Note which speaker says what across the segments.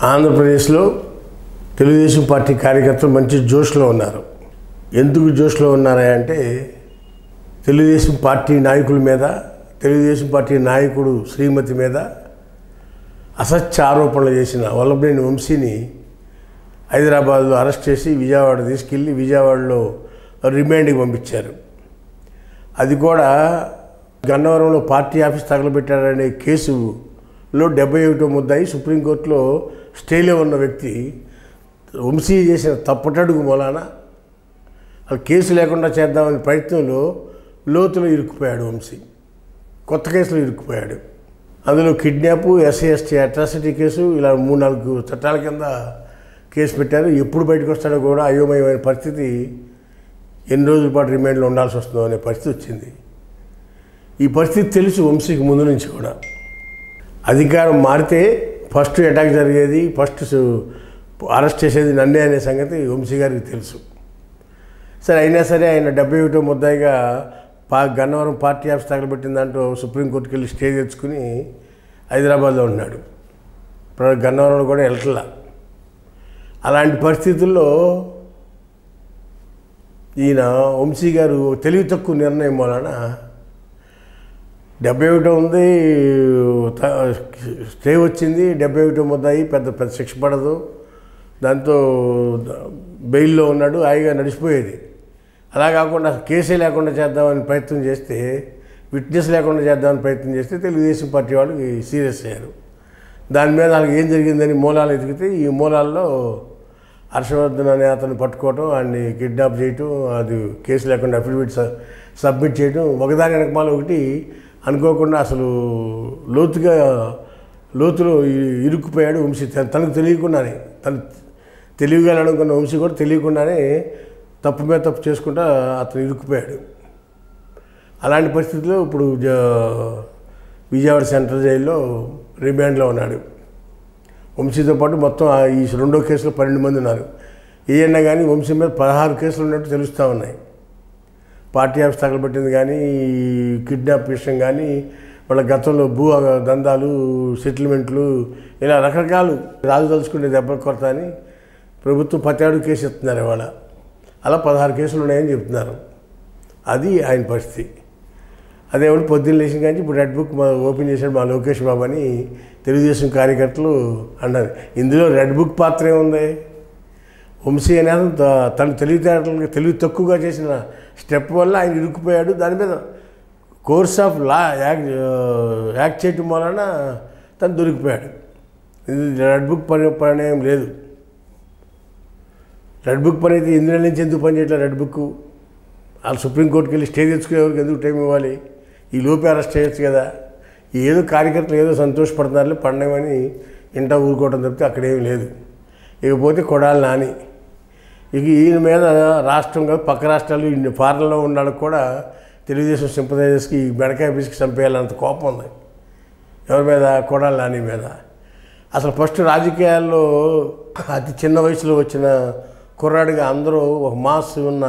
Speaker 1: ఆంధ్రప్రదేశ్లో తెలుగుదేశం పార్టీ కార్యకర్తలు మంచి జోష్లో ఉన్నారు. ఎందుకు జోష్లో ఉన్నారంటే తెలుగుదేశం పార్టీ నాయకుల మీద, తెలుగుదేశం పార్టీ నాయకుడు శ్రీమతి మీద అసత్య ఆరోపణలు చేసిన వల్లభనేని వంశీని హైదరాబాద్లో అరెస్ట్ చేసి విజయవాడ తీసుకెళ్ళి విజయవాడలో రిమాండ్కి పంపించారు. అది కూడా గన్నవరంలో పార్టీ ఆఫీస్ తగలబెట్టారనే కేసులో 71వ ముద్దాయి సుప్రీంకోర్టులో స్టేలో ఉన్న వ్యక్తి వంశీ చేసిన తప్పటడుగు మూలాన కేసు లేకుండా చేద్దామనే ప్రయత్నంలో లోతులో ఇరుక్కుపోయాడు. వంశీ కొత్త కేసులో ఇరుక్కుపోయాడు. అందులో కిడ్నాప్, ఎస్సీ/ఎస్టీ అట్రాసిటీ కేసు, ఇలా 3-4 చట్టాల కింద కేసు పెట్టారు. ఎప్పుడు బయటకు వస్తాడో కూడా అయోమయమైన పరిస్థితి, ఎన్ని రోజుల పాటు రిమాండ్లో ఉండాల్సి వస్తుందో అనే పరిస్థితి వచ్చింది. ఈ పరిస్థితి తెలుసు వంశీకి ముందు నుంచి కూడా. అధికారం మారితే ఫస్ట్ అటాక్ జరిగేది, ఫస్ట్ అరెస్ట్ చేసేది నన్నే అనే సంగతి వంశీ గారికి తెలుసు. సరే, అయినా సరే ఆయన 71వ ముద్దాయిగా గన్నవరం పార్టీ ఆఫీస్ తగలబెట్టిన దాంట్లో సుప్రీంకోర్టుకి వెళ్ళి స్టే తెచ్చుకుని హైదరాబాద్లో ఉన్నాడు. గన్నవరంలో కూడా వెళ్ళట్లా. అలాంటి పరిస్థితుల్లో ఈయన వంశీ గారు తెలివి తక్కువ నిర్ణయం వలన 71 ఉంది, స్టే వచ్చింది. 71వ ముద్దాయి పెద్ద శిక్ష పడదు, దాంతో బెయిల్లో ఉన్నాడు, హాయిగా నడిచిపోయేది. అలా కాకుండా కేసే లేకుండా చేద్దామని ప్రయత్నం చేస్తే, విట్నెస్ లేకుండా చేద్దామని ప్రయత్నం చేస్తే తెలుగుదేశం పార్టీ వాళ్ళకి సీరియస్ అయ్యారు. దాని మీద వాళ్ళకి ఏం జరిగిందని మూలాలు ఎతికితే, ఈ మూలాల్లో హర్షవర్ధన్ అనే అతను పట్టుకోవటం, ఆయన్ని కిడ్నాప్ చేయటం, అది కేసు లేకుండా అఫిడవిట్ సబ్మిట్ చేయటం, ఒకదాని వెనకమాల ఒకటి అనుకోకుండా అసలు లోతులో ఇరుక్కుపోయాడు వంశీ. తనకు తెలియకుండానే, తను తెలివిగా అనుకున్న వంశీ కూడా తెలియకుండానే తప్పు మీద తప్పు చేసుకుంటా అతను ఇరుక్కుపోయాడు. అలాంటి పరిస్థితుల్లో ఇప్పుడు విజయవాడ సెంట్రల్ జైల్లో రిమాండ్లో ఉన్నాడు. వంశీతో పాటు మొత్తం ఈ 2వ కేసులో 12 మంది ఉన్నారు. ఏదైనా కానీ వంశీ మీద 16 కేసులు ఉన్నట్టు తెలుస్తూ ఉన్నాయి. పార్టీ ఆఫీస్ తగలబెట్టింది కానీ, కిడ్నాప్ విషయం కానీ, వాళ్ళ గతంలో భూ దందాలు, సెటిల్మెంట్లు, ఇలా రకరకాలు రాజు తలుచుకునే దెబ్బల కొరత అని ప్రభుత్వం 17 కేసు ఇస్తున్నారు ఇవాళ. అలా 16 కేసులు ఉన్నాయని చెప్తున్నారు. అది ఆయన పరిస్థితి. అదేవిధంగా పొద్దున్న లేచిన కానీ ఇప్పుడు రెడ్ బుక్ ఓపెన్ చేశాడు మా లోకేష్ బాబు అని తెలుగుదేశం కార్యకర్తలు అన్నారు. ఇందులో రెడ్ బుక్ పాత్ర ఏముంది? వంశీ అనేది తను తెలివి తక్కువగా చేసిన స్టెప్ వల్ల ఆయన ఇరుక్కుపోయాడు. దాని మీద కోర్స్ ఆఫ్ లా యాక్ట్ చేయటం వలన తను దొరికిపోయాడు. ఇది రెడ్ బుక్ పని ఏం లేదు. రెడ్ బుక్ పని అయితే ఇందులో నుంచి ఎందుకు పని చేయట్లేదు? రెడ్ బుక్ వాళ్ళు సుప్రీంకోర్టుకి వెళ్ళి స్టే తెచ్చుకునేవారికి ఎందుకు టైం ఇవ్వాలి? ఈ లోపే అరెస్ట్ చేయొచ్చు కదా. ఏదో కార్యకర్తలు ఏదో సంతోషపడుతున్నారు, పండగమని ఇంట ఊరుకోవడం తప్పితే అక్కడేమీ లేదు. ఇకపోతే కొడాలి నాని, ఇక ఈయన మీద రాష్ట్రంగా పక్క రాష్ట్రాలు ఫారెన్లో ఉన్నాళ్ళకు కూడా తెలుగుదేశం సింపథైజర్స్కి బెడకాయ పిసికి చంపేయాలన్నంత కోపం ఉంది. ఎవరి మీద? కొడాలి నాని మీద. అసలు ఫస్ట్ రాజకీయాల్లో అతి చిన్న వయసులో వచ్చిన కుర్రాడిగా అందరూ ఒక మాస్ ఉన్న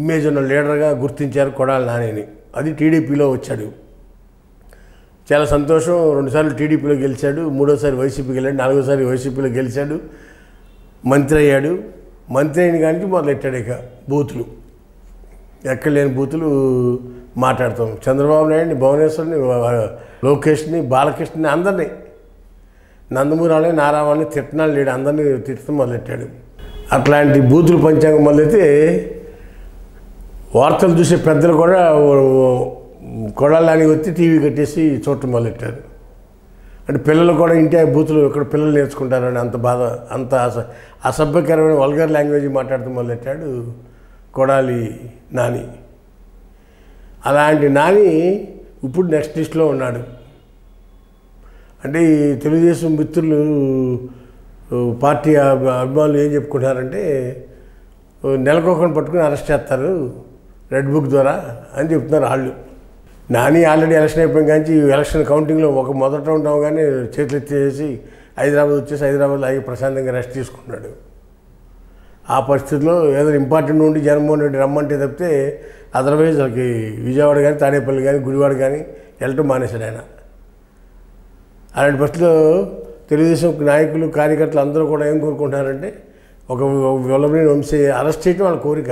Speaker 1: ఇమేజ్ ఉన్న లీడర్గా గుర్తించారు కొడాలి నానిని. అది టీడీపీలో వచ్చాడు. చాలా సంతోషం. 2 సార్లు టీడీపీలో గెలిచాడు, 3వసారి వైసీపీకి వెళ్ళాడు, 4వసారి వైసీపీలో గెలిచాడు, మంత్రి అయ్యాడు. మంత్రి అయిన కానీ మొదలెట్టాడు ఇక బూతులు, ఎక్కడ లేని బూతులు మాట్లాడతాం. చంద్రబాబు నాయుడిని, భువనేశ్వర్ని, లోకేష్ని, బాలకృష్ణని, అందరినీ, నందమూరాలని, నారావాణి తిట్టనాలు లేడు, అందరినీ తిట్టడం మొదలెట్టాడు. అట్లాంటి బూతులు పంచాంగం మొదలైతే వార్తలు చూసే పెద్దలు కూడా కొడాలని వచ్చి టీవీ కట్టేసి చూడటం మొదలెట్టారు. అంటే పిల్లలు కూడా ఇంటి బూతులు ఎక్కడ పిల్లలు నేర్చుకుంటారని అంత బాధ, అంత అసభ్యకరమైన వల్గర్ లాంగ్వేజ్ మాట్లాడటం మొదలెట్టాడు కొడాలి నాని. అలాంటి నాని ఇప్పుడు నెక్స్ట్ లిస్ట్లో ఉన్నాడు. అంటే ఈ తెలుగుదేశం మిత్రులు, పార్టీ అభిమానులు ఏం చెప్పుకుంటున్నారంటే, నెలకొకరిని పట్టుకుని అరెస్ట్ చేస్తారు రెడ్ బుక్ ద్వారా అని చెప్తున్నారు వాళ్ళు. నాని ఆల్రెడీ ఎలక్షన్ అయిపోయిన కానీ ఎలక్షన్ కౌంటింగ్లో ఒక మొదట రౌండ్ అవగానే చేతులు ఎత్తేసి హైదరాబాద్ వచ్చేసి హైదరాబాద్లో అయ్యి ప్రశాంతంగా రెస్ట్ తీసుకున్నాడు. ఆ పరిస్థితిలో ఏదైనా ఇంపార్టెంట్ ఉండి జగన్మోహన్ రెడ్డి రమ్మంటే తప్పితే అదర్వైజ్ వాళ్ళకి విజయవాడ కానీ, తాడేపల్లి కానీ, గుడివాడ కానీ వెళ్ళటం మానేశాడు ఆయన. అలాంటి పరిస్థితిలో తెలుగుదేశం నాయకులు కార్యకర్తలు అందరూ కూడా ఏం కోరుకుంటున్నారంటే ఒక వల్లభనేని వంశీ అరెస్ట్ చేయడం వాళ్ళ కోరిక.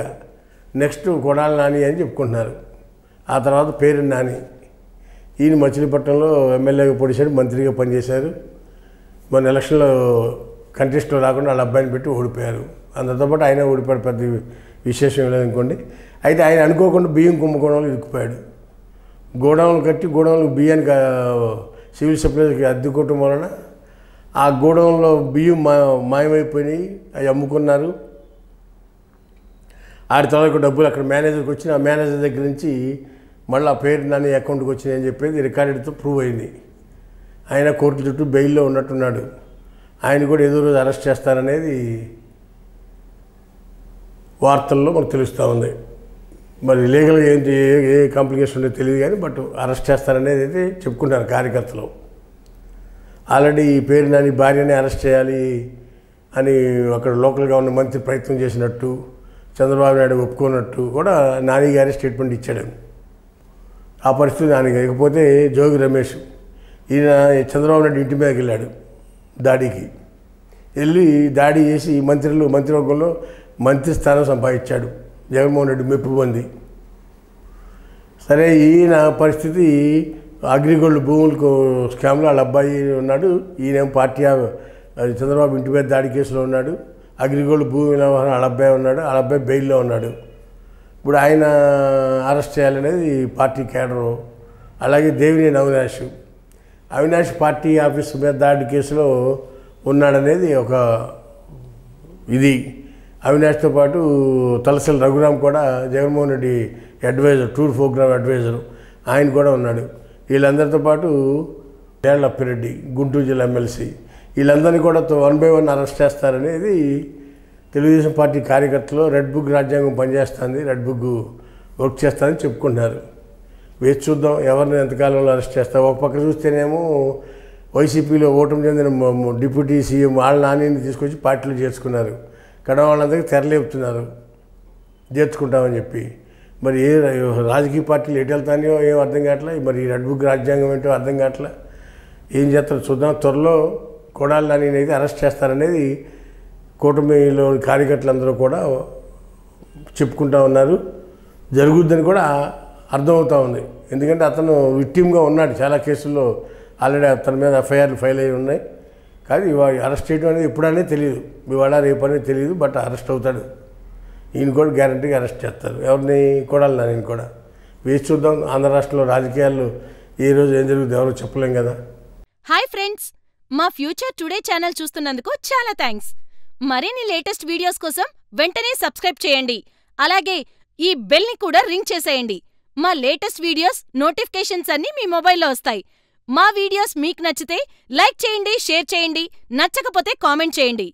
Speaker 1: నెక్స్ట్ కొడాలి నాని అని చెప్పుకుంటున్నారు. ఆ తర్వాత పేరు నాని. ఈయన మచిలీపట్నంలో ఎమ్మెల్యేగా పొడిచారు, మంత్రిగా పనిచేశారు. మన ఎలక్షన్లో కంటెస్ట్లో రాకుండా వాళ్ళ అబ్బాయిని పెట్టి ఓడిపోయారు. అందరితో పాటు ఆయన ఓడిపోయాడు, పెద్ద విశేషం లేదనుకోండి. అయితే ఆయన అనుకోకుండా బియ్యం కుంభకోణంలో ఇరుక్కుపోయాడు. గోడౌన్లు కట్టి గోడౌన్లు బియ్యానికి సివిల్ సప్లైకి అద్దెకోవటం వలన ఆ గోడౌన్లో బియ్యం మాయమైపోయినాయి, అవి అమ్ముకున్నారు. ఆడి తర్వాత డబ్బులు అక్కడ మేనేజర్కి వచ్చిన ఆ మేనేజర్ దగ్గర నుంచి మళ్ళీ ఆ పేరు నాని అకౌంట్కి వచ్చినాయి అని చెప్పేది రికార్డెడ్తో ప్రూవ్ అయింది. ఆయన కోర్టు చుట్టూ బెయిల్లో ఉన్నట్టున్నాడు. ఆయన కూడా ఏదో రోజు అరెస్ట్ చేస్తారనేది వార్తల్లో మనకు తెలుస్తూ ఉంది. మరి లీగల్గా ఏంటి ఏ కాంప్లికేషన్ ఉందో తెలియదు కానీ బట్ అరెస్ట్ చేస్తారనేది అయితే చెప్పుకుంటారు కార్యకర్తలు. ఆల్రెడీ ఈ పేరు నాని భార్యని అరెస్ట్ చేయాలి అని అక్కడ లోకల్గా ఉన్న మంత్రి ప్రయత్నం చేసినట్టు, చంద్రబాబు నాయుడు ఒప్పుకున్నట్టు కూడా నాని గారి స్టేట్మెంట్ ఇచ్చాడు. ఆ పరిస్థితి నాని. ఇకపోతే జోగి రమేష్, ఈయన చంద్రబాబు నాయుడు ఇంటి మీదకి వెళ్ళాడు దాడికి. వెళ్ళి దాడి చేసి మంత్రివర్గంలో మంత్రి స్థానం సంపాదించాడు. జగన్మోహన్ రెడ్డి మెప్పు పొంది. సరే, ఈయన పరిస్థితి అగ్రిగోల్డ్ భూములకు స్కామ్లో వాళ్ళ అబ్బాయి ఉన్నాడు. ఈయన పార్టీ చంద్రబాబు ఇంటి మీద దాడి కేసులో ఉన్నాడు. అగ్రిగోల్డ్ భూమి వ్యవహారం వాళ్ళ అబ్బాయి ఉన్నాడు. వాళ్ళ అబ్బాయి బెయిల్లో ఉన్నాడు. ఇప్పుడు ఆయన అరెస్ట్ చేయాలనేది పార్టీ కేడరు. అలాగే దేవినేని అవినాష్ పార్టీ ఆఫీస్ మీద దాడి కేసులో ఉన్నాడనేది ఒక ఇది. అవినాష్తో పాటు తలసరి రఘురామ్ కూడా Jaganmohan Reddy adviser, tour programme adviser, ఆయన కూడా ఉన్నాడు. వీళ్ళందరితో పాటు ఏళ్ల అప్పిరెడ్డి, గుంటూరు జిల్లా ఎమ్మెల్సీ, వీళ్ళందరినీ కూడా 1 by 1 అరెస్ట్ చేస్తారనేది తెలుగుదేశం పార్టీ కార్యకర్తలు. రెడ్ బుక్ రాజ్యాంగం పనిచేస్తుంది, రెడ్ బుక్ వర్క్ చేస్తారని చెప్పుకుంటున్నారు. వేచి చూద్దాం ఎవరిని ఎంతకాలంలో అరెస్ట్ చేస్తారు. ఒక పక్క చూస్తేనేమో వైసీపీలో ఓటమి చెందిన డిప్యూటీ సీఎం వాళ్ళ నానిని తీసుకొచ్చి పార్టీలో చేర్చుకున్నారు. కడవ వాళ్ళందరికీ తెరలేపుతున్నారు చేర్చుకుంటామని చెప్పి. మరి ఏ రాజకీయ పార్టీలు ఎటు వెళ్తానో ఏం అర్థం కావట్లే. మరి ఈ రెడ్ బుక్ రాజ్యాంగం ఏంటో అర్థం కావట్లే. ఏం చేస్తారో చూద్దాం. త్వరలో కొడాలి నానిని అయితే అరెస్ట్ చేస్తారనేది కూటమిలోని కార్యకర్తలందరూ కూడా చెప్పుకుంటూ ఉన్నారు. జరుగుద్దని కూడా అర్థమవుతూ ఉంది. ఎందుకంటే అతను విక్టిమ్గా ఉన్నాడు చాలా కేసుల్లో. ఆల్రెడీ అతని మీద ఎఫ్ఐఆర్లు ఫైల్ అయ్యి ఉన్నాయి. కానీ ఇవాళ అరెస్ట్ చేయడం అనేది ఎప్పుడనే తెలియదు, ఇవాళ రేపు అనేది తెలియదు. బట్ అరెస్ట్ అవుతాడు. ఈయన కూడా గ్యారంటీగా అరెస్ట్ చేస్తారు. ఎవరిని? కొడాలి నానిని కూడా. వేసి చూద్దాం. ఆంధ్ర రాష్ట్రంలో రాజకీయాల్లో ఏ రోజు ఏం జరుగుతుంది ఎవరో చెప్పలేం కదా.
Speaker 2: హాయ్ ఫ్రెండ్స్, మా ఫ్యూచర్ టుడే ఛానల్ చూస్తున్నందుకు చాలా థ్యాంక్స్. మరిన్ని లేటెస్ట్ వీడియోస్ కోసం వెంటనే సబ్స్క్రైబ్ చేయండి. అలాగే ఈ బెల్ని కూడా రింగ్ చేసేయండి. మా లేటెస్ట్ వీడియోస్ నోటిఫికేషన్స్ అన్నీ మీ మొబైల్లో వస్తాయి. మా వీడియోస్ మీకు నచ్చితే లైక్ చేయండి, షేర్ చేయండి. నచ్చకపోతే కామెంట్ చేయండి.